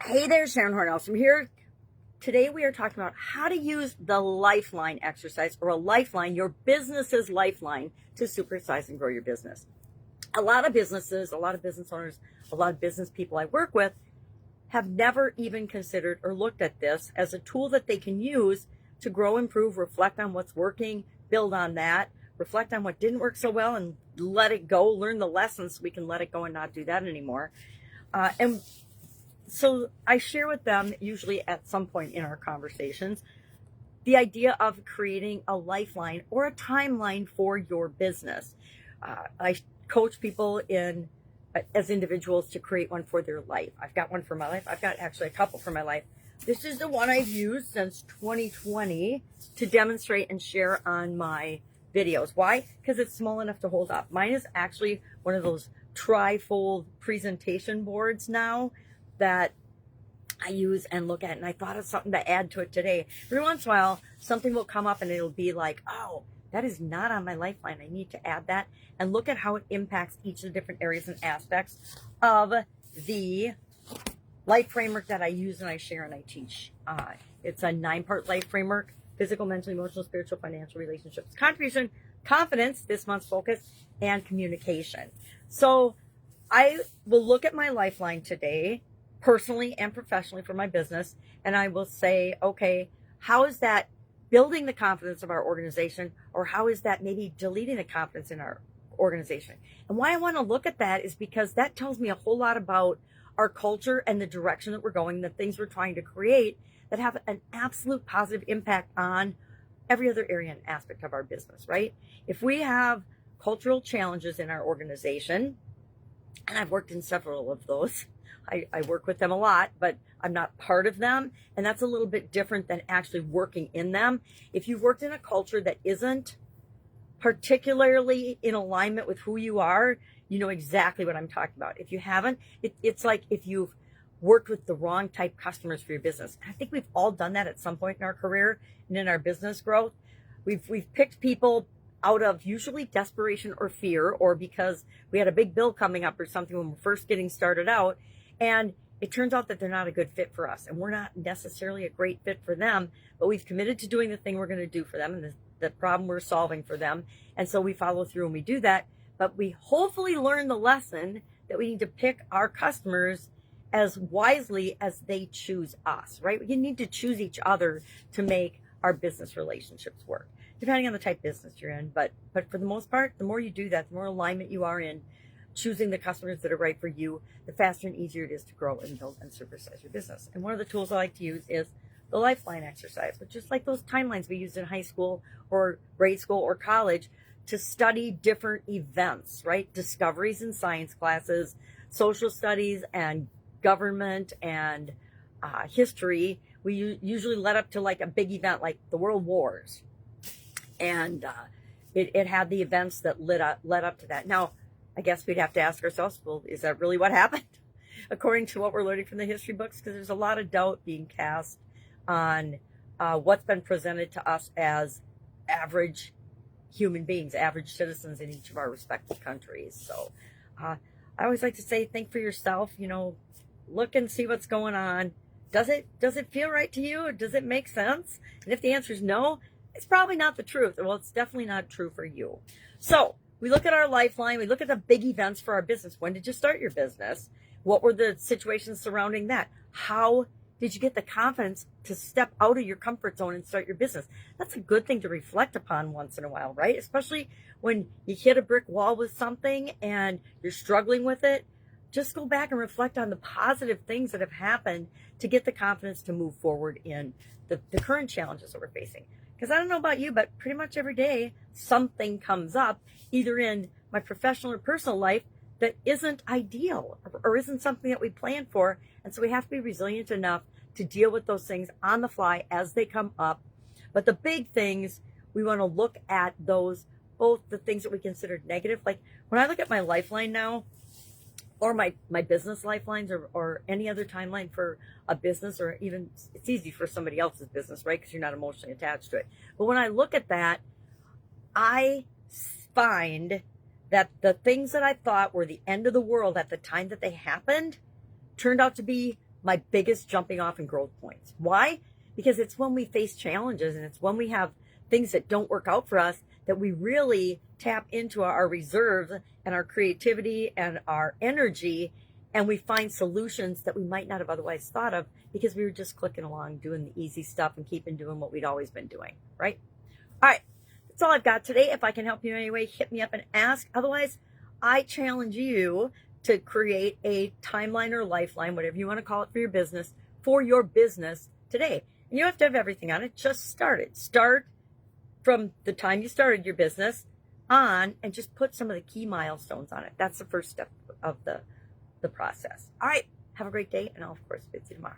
Hey there, Sharon Horne-Ellstrom here. Today we are talking about how to use the Lifeline exercise, or a lifeline, your business's lifeline, to supersize and grow your business. A lot of businesses, a lot of business owners, a lot of business people I work with have never even considered or looked at this as a tool that they can use to grow, improve, reflect on what's working, build on that, reflect on what didn't work so well and let it go, learn the lessons so we can let it go and not do that anymore. And so I share with them, usually at some point in our conversations, the idea of creating a lifeline or a timeline for your business. I coach people as individuals to create one for their life. I've got one for my life. I've got actually a couple for my life. This is the one I've used since 2020 to demonstrate and share on my videos. Why? Because it's small enough to hold up. Mine is actually one of those tri-fold presentation boards now that I use and look at, and I thought of something to add to it today. Every once in a while, something will come up and it'll be like, oh, that is not on my lifeline. I need to add that, and look at how it impacts each of the different areas and aspects of the life framework that I use and I share and I teach. It's a 9-part life framework: physical, mental, emotional, spiritual, financial, relationships, contribution, confidence, this month's focus, and communication. So I will look at my lifeline today, personally and professionally, for my business, and I will say, okay, how is that building the confidence of our organization, or how is that maybe deleting the confidence in our organization? And why I want to look at that is because that tells me a whole lot about our culture and the direction that we're going, the things we're trying to create that have an absolute positive impact on every other area and aspect of our business, right? If we have cultural challenges in our organization, and I've worked in several of those, I work with them a lot, but I'm not part of them. And that's a little bit different than actually working in them. If you've worked in a culture that isn't particularly in alignment with who you are, you know exactly what I'm talking about. If you haven't, it's like if you've worked with the wrong type customers for your business. I think we've all done that at some point in our career and in our business growth. We've picked people out of usually desperation or fear, or because we had a big bill coming up or something when we're first getting started out, and it turns out that they're not a good fit for us, and we're not necessarily a great fit for them, but we've committed to doing the thing we're going to do for them and the problem we're solving for them. And so we follow through and we do that, but we hopefully learn the lesson that we need to pick our customers as wisely as they choose us, right? We need to choose each other to make our business relationships work, depending on the type of business you're in. But for the most part, the more you do that, the more alignment you are in choosing the customers that are right for you, the faster and easier it is to grow and build and supersize your business. And one of the tools I like to use is the Lifeline exercise, which is like those timelines we used in high school or grade school or college to study different events, right? Discoveries in science classes, social studies, and government and history. We usually led up to like a big event like the World Wars. And it had the events that led up to that. Now, I guess we'd have to ask ourselves, well, is that really what happened? According to what we're learning from the history books, because there's a lot of doubt being cast on what's been presented to us as average human beings, average citizens in each of our respective countries. So I always like to say, think for yourself, look and see what's going on. Does it feel right to you, or does it make sense? And if the answer is no, it's probably not the truth. Well, it's definitely not true for you. So we look at our lifeline. We look at the big events for our business. When did you start your business? What were the situations surrounding that? How did you get the confidence to step out of your comfort zone and start your business? That's a good thing to reflect upon once in a while, right? Especially when you hit a brick wall with something and you're struggling with it. Just go back and reflect on the positive things that have happened to get the confidence to move forward in the current challenges that we're facing. Because I don't know about you, but pretty much every day something comes up, either in my professional or personal life, that isn't ideal or isn't something that we planned for. And so we have to be resilient enough to deal with those things on the fly as they come up. But the big things, we want to look at those, both the things that we considered negative. Like when I look at my lifeline now, or my business lifelines, or any other timeline for a business, or even it's easy for somebody else's business, right? Because you're not emotionally attached to it. But when I look at that, I find that the things that I thought were the end of the world at the time that they happened turned out to be my biggest jumping off and growth points. Why? Because it's when we face challenges and it's when we have things that don't work out for us that we really tap into our reserves and our creativity and our energy, and we find solutions that we might not have otherwise thought of because we were just clicking along doing the easy stuff and keeping doing what we'd always been doing, right? All right, that's all I've got today. If I can help you in any way, hit me up and ask. Otherwise, I challenge you to create a timeline or lifeline, whatever you want to call it, for your business today. And you don't have to have everything on it. Just start it. Start from the time you started your business on and just put some of the key milestones on it. That's the first step of the process. All right. Have a great day. And I'll, of course, visit you tomorrow.